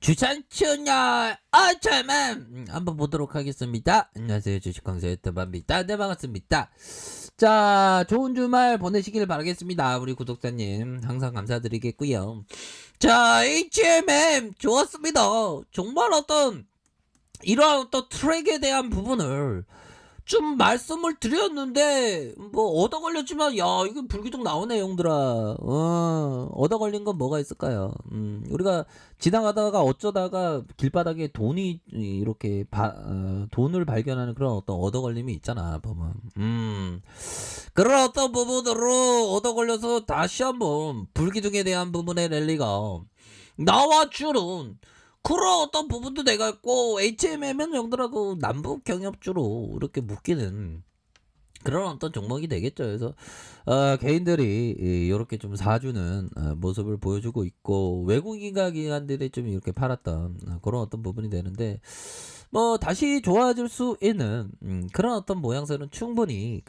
주산치였냐? 잠만 한번 보도록 하겠습니다. 안녕하세요, 주식강사의 뜨밤입니다. 네, 반갑습니다. 자, 좋은 주말 보내시길 바라겠습니다. 우리 구독자님 항상 감사드리겠고요. 자, HMM 좋았습니다. 정말 이러한 어떤 트랙에 대한 부분을 좀 말씀을 드렸는데 뭐 얻어 걸렸지만, 야, 이거 불기둥 나오네 형들아. 얻어 걸린 건 뭐가 있을까요? 우리가 지나가다가 어쩌다가 길바닥에 돈이 이렇게 돈을 발견하는 그런 어떤 얻어 걸림이 있잖아 보면. 그런 어떤 부분으로 얻어 걸려서 다시 한번 불기둥에 대한 부분의 랠리가 나와주는 그런 어떤 부분도 내가 있고, HMM은 형들하고 남북 경협주로 이렇게 묶이는 그런 어떤 종목이 되겠죠. 그래서 개인들이 이렇게 좀 사주는 모습을 보여주고 있고, 외국인가 기관들이 좀 이렇게 팔았던 그런 어떤 부분이 되는데, 뭐 다시 좋아질 수 있는 그런 어떤 모양새는 충분히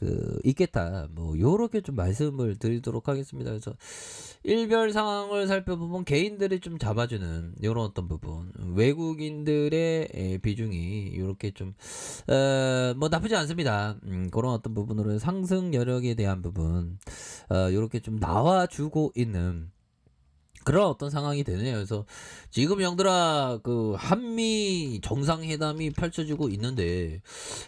있겠다, 뭐 요렇게 좀 말씀을 드리도록 하겠습니다. 그래서 일별 상황을 살펴보면 개인들이 좀 잡아주는 이런 어떤 부분, 외국인들의 비중이 이렇게 좀 뭐 나쁘지 않습니다. 그런 어떤 부분으로 상승 여력에 대한 부분 이렇게 좀 나와주고 있는 그런 어떤 상황이 되네요. 그래서 지금 형들아, 한미 정상회담이 펼쳐지고 있는데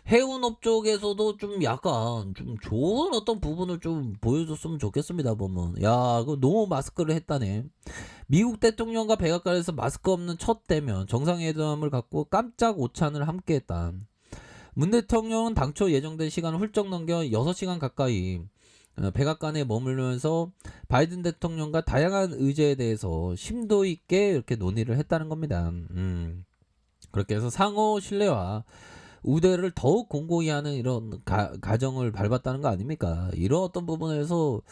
해운업 쪽에서도 좀 약간 좀 좋은 어떤 부분을 좀 보여줬으면 좋겠습니다. 보면, 야, 그 너무 마스크를 했다네. 미국 대통령과 백악관에서 마스크 없는 첫 대면 정상회담을 갖고 깜짝 오찬을 함께했다. 문 대통령은 당초 예정된 시간을 훌쩍 넘겨 6시간 가까이 백악관에 머물면서 바이든 대통령과 다양한 의제에 대해서 심도 있게 이렇게 논의를 했다는 겁니다. 그렇게 해서 상호 신뢰와 우대를 더욱 공고히 하는 이런 가정을 밟았다는 거 아닙니까? 이런 어떤 부분에서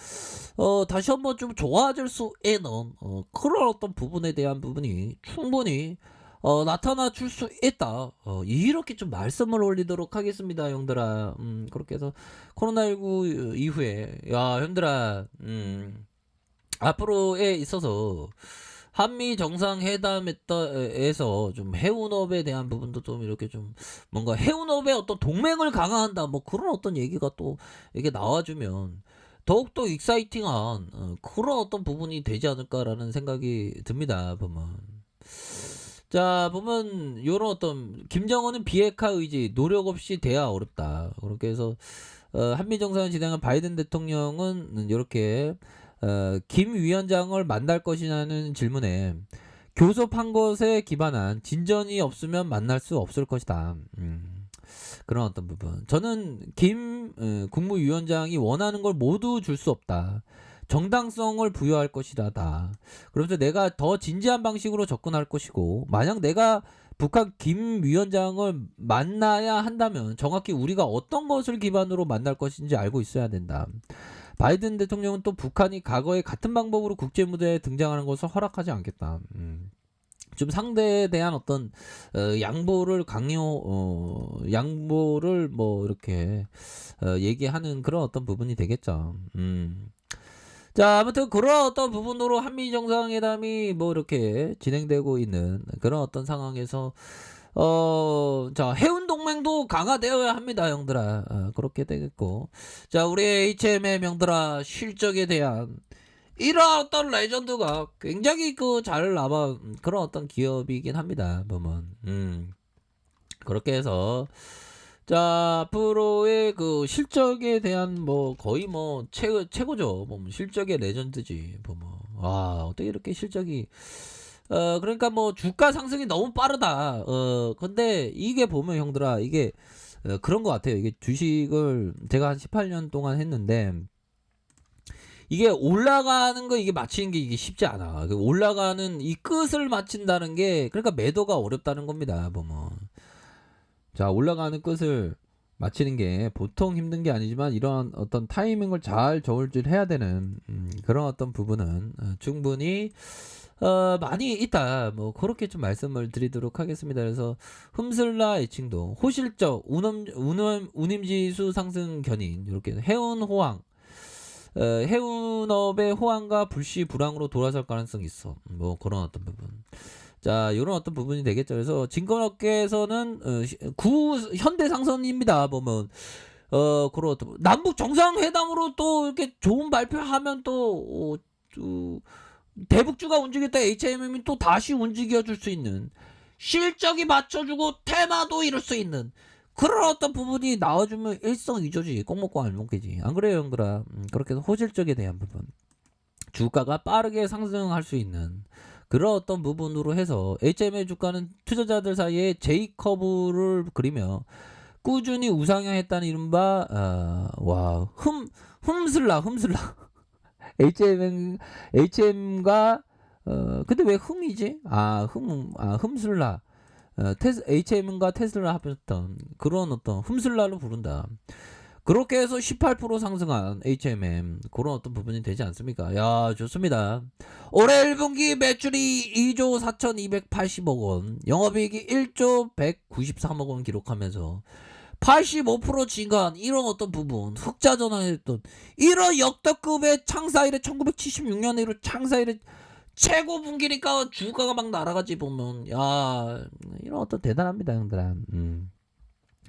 다시 한번 좀 좋아질 수 있는 그런 어떤 부분에 대한 부분이 충분히 나타나 줄 수 있다. 이렇게 좀 말씀을 올리도록 하겠습니다, 형들아. 그렇게 해서 코로나19 이후에, 야, 형들아, 앞으로에 있어서 한미 정상회담에서 좀 해운업에 대한 부분도 좀 이렇게 좀 뭔가 해운업의 어떤 동맹을 강화한다, 뭐 그런 어떤 얘기가 또 이게 나와주면 더욱더 익사이팅한 그런 어떤 부분이 되지 않을까라는 생각이 듭니다, 보면. 자, 보면 요런 어떤 김정은은 비핵화 의지, 노력 없이 돼야 어렵다. 그렇게 해서 한미 정상을 진행한 바이든 대통령은 이렇게 김 위원장을 만날 것이냐는 질문에 교섭한 것에 기반한 진전이 없으면 만날 수 없을 것이다. 그런 어떤 부분. 저는 김 국무위원장이 원하는 걸 모두 줄 수 없다. 정당성을 부여할 것이다. 그러면서 내가 더 진지한 방식으로 접근할 것이고, 만약 내가 북한 김 위원장을 만나야 한다면 정확히 우리가 어떤 것을 기반으로 만날 것인지 알고 있어야 된다. 바이든 대통령은 또 북한이 과거에 같은 방법으로 국제무대에 등장하는 것을 허락하지 않겠다. 좀 상대에 대한 어떤 양보를 뭐 이렇게 얘기하는 그런 어떤 부분이 되겠죠. 자, 아무튼 그런 어떤 부분으로 한미 정상회담이 뭐 이렇게 진행되고 있는 그런 어떤 상황에서 자, 해운 동맹도 강화되어야 합니다, 형들아. 그렇게 되겠고, 자, 우리 HM의 형들아, 실적에 대한 이런 어떤 레전드가 굉장히 잘 남아 그런 어떤 기업이긴 합니다, 보면. 그렇게 해서, 자, 앞으로의 실적에 대한 뭐 거의 뭐 최고죠. 보면 실적의 레전드지, 보면. 와, 어떻게 이렇게 실적이 그러니까 뭐 주가 상승이 너무 빠르다. 근데 이게 보면 형들아, 이게 그런 것 같아요. 이게 주식을 제가 한 18년 동안 했는데, 이게 올라가는 거 이게 맞히는 게 이게 쉽지 않아. 올라가는 이 끝을 맞춘다는 게, 그러니까 매도가 어렵다는 겁니다, 보면. 자, 올라가는 끝을 맞히는 게 보통 힘든 게 아니지만, 이런 어떤 타이밍을 잘 저울질해야 되는 그런 어떤 부분은 충분히 많이 있다, 뭐 그렇게 좀 말씀을 드리도록 하겠습니다. 그래서 흠슬라 애칭도 호실적 운임지수 상승 견인, 이렇게 해운 호황, 해운업의 호황과 불시 불황으로 돌아설 가능성이 있어, 뭐 그런 어떤 부분. 자, 이런 어떤 부분이 되겠죠. 그래서 증권업계에서는 현대 상선입니다. 보면 그런 어떤 남북 정상회담으로 또 이렇게 좋은 발표하면 또 대북주가 움직였다 HMM이 또 다시 움직여줄 수 있는 실적이 받쳐주고 테마도 이룰 수 있는 그런 어떤 부분이 나와주면 일석이조지. 꼭 먹고 안 먹기지. 안 그래요, 형들아? 그렇게 해서 호실적에 대한 부분, 주가가 빠르게 상승할 수 있는 그런 어떤 부분으로 해서 HM의 주가는 투자자들 사이에 J커브를 그리며 꾸준히 우상향했다는 이른바 흠슬라 HM과 근데 왜 흠이지? 흠슬라 HM과 테슬라 합했던 그런 어떤 흠슬라로 부른다. 그렇게 해서 18% 상승한 HMM 그런 어떤 부분이 되지 않습니까? 야, 좋습니다. 올해 1분기 매출이 2조 4,280억 원, 영업이익이 1조 193억 원 기록하면서 85% 증가한 이런 어떤 부분, 흑자 전환했던 이런 역대급의 창사 이래 1976년에 이런 창사 이래 최고 분기니까 주가가 막 날아가지 보면 야, 이런 어떤 대단합니다, 형들아.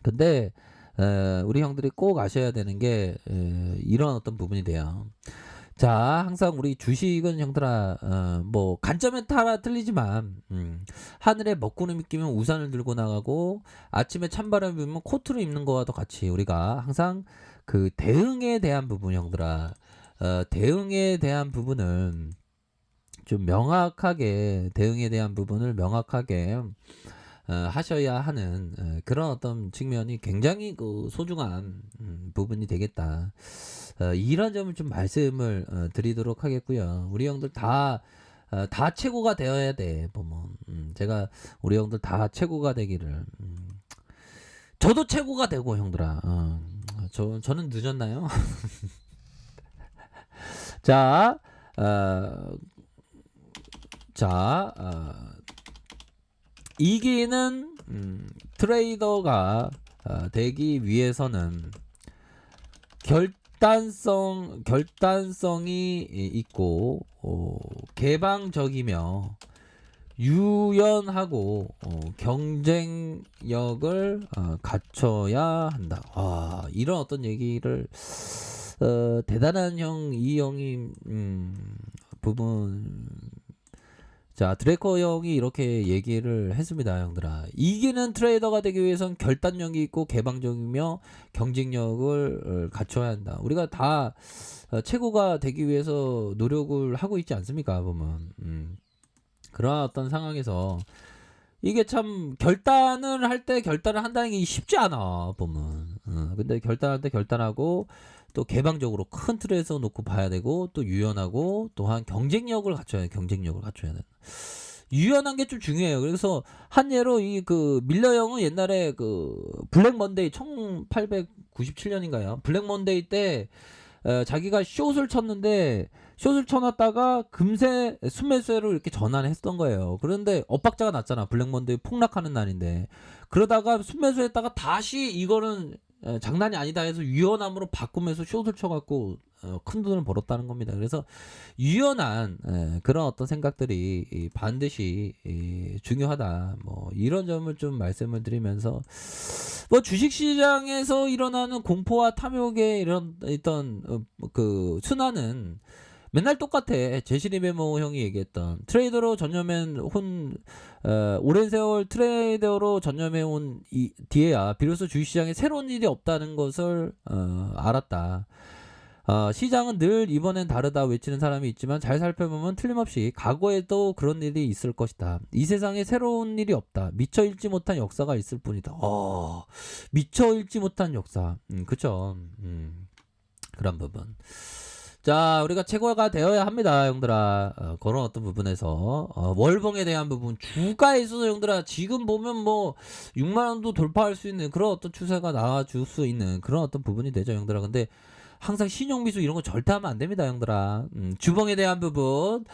근데 우리 형들이 꼭 아셔야 되는 게 이런 어떤 부분이 돼요. 자, 항상 우리 주식은 형들아 뭐 관점에 따라 틀리지만 하늘에 먹구름이 끼면 우산을 들고 나가고 아침에 찬바람이 불면 코트를 입는 거와도 같이 우리가 항상 그 대응에 대한 부분, 형들아 대응에 대한 부분은 좀 명확하게, 대응에 대한 부분을 명확하게 하셔야 하는 그런 어떤 측면이 굉장히 그 소중한 부분이 되겠다. 이런 점을 좀 말씀을 드리도록 하겠고요. 우리 형들 다 최고가 되어야 돼. 보면 제가 우리 형들 다 최고가 되기를. 저도 최고가 되고, 형들아. 저는 늦었나요? 자, 이기는 트레이더가 되기 위해서는 결단성이 있고 개방적이며 유연하고 경쟁력을 갖춰야 한다. 이런 어떤 얘기를 대단한 이 형이 부분. 자, 드래커 형이 이렇게 얘기를 했습니다, 형들아. 이기는 트레이더가 되기 위해선 결단력이 있고 개방적이며 경쟁력을 갖춰야 한다. 우리가 다 최고가 되기 위해서 노력을 하고 있지 않습니까, 보면. 그런 어떤 상황에서 이게 참 결단을 할 때 결단을 한다는 게 쉽지 않아, 보면. 근데 결단할 때 결단하고 또 개방적으로 큰 틀에서 놓고 봐야 되고 또 유연하고 또한 경쟁력을 갖춰야 돼. 유연한 게 좀 중요해요. 그래서 한 예로 이 그 밀러 형은 옛날에 그 블랙 먼데이 1897년인가요? 블랙 먼데이 때 자기가 숏을 쳤는데 숏을 쳐놨다가 금세 순매수로 이렇게 전환을 했던 거예요. 그런데 엇박자가 났잖아. 블랙 먼데이 폭락하는 날인데 그러다가 순매수했다가 다시 이거는 장난이 아니다 해서 유연함으로 바꾸면서 숏을 쳐갖고 큰 돈을 벌었다는 겁니다. 그래서 유연한 그런 어떤 생각들이 반드시 중요하다. 뭐 이런 점을 좀 말씀을 드리면서 뭐 주식시장에서 일어나는 공포와 탐욕의 이런 그 순환은 맨날 똑같아. 제시리 메모 형이 얘기했던 트레이더로 전념한 오랜 세월 트레이더로 전념해 온 뒤에야 비로소 주식시장에 새로운 일이 없다는 것을 알았다. 시장은 늘 이번엔 다르다 외치는 사람이 있지만 잘 살펴보면 틀림없이 과거에도 그런 일이 있을 것이다. 이 세상에 새로운 일이 없다. 미처 읽지 못한 역사가 있을 뿐이다. 미처 읽지 못한 역사. 그쵸. 그런 부분. 자, 우리가 최고가 되어야 합니다, 형들아. 그런 어떤 부분에서 월봉에 대한 부분, 주가에 있어서 형들아 지금 보면 뭐 6만 원도 돌파할 수 있는 그런 어떤 추세가 나와줄 수 있는 그런 어떤 부분이 되죠, 형들아. 근데 항상 신용미수 이런 거 절대 하면 안 됩니다, 형들아. 주봉에 대한 부분.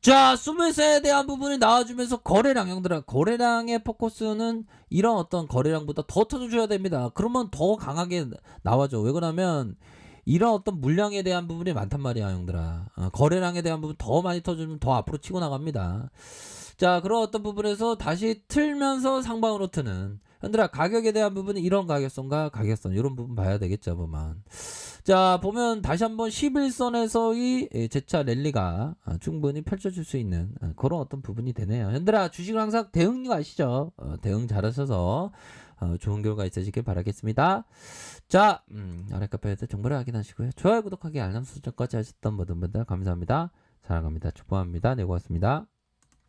자, 수매수에 대한 부분이 나와주면서 거래량, 형들아. 거래량의 포커스는 이런 어떤 거래량보다 더 터져줘야 됩니다. 그러면 더 강하게 나와줘. 왜 그러냐면 이런 어떤 물량에 대한 부분이 많단 말이야, 형들아. 거래량에 대한 부분 더 많이 터주면 더 앞으로 치고 나갑니다. 자, 그런 어떤 부분에서 다시 틀면서 상방으로 트는 현들아 가격에 대한 부분은 이런 가격선과 가격선 이런 부분 봐야 되겠죠 보면. 자, 보면 다시 한번 11선에서의 재차 랠리가 충분히 펼쳐질 수 있는 그런 어떤 부분이 되네요. 현들아 주식을 항상 대응 아시죠? 대응 잘하셔서 좋은 결과 있으시길 바라겠습니다. 자, 아래 카페에서 정보를 확인하시고요. 좋아요, 구독하기, 알람 설정까지 하셨던 모든 분들 감사합니다. 사랑합니다. 축복합니다. 네, 고맙습니다.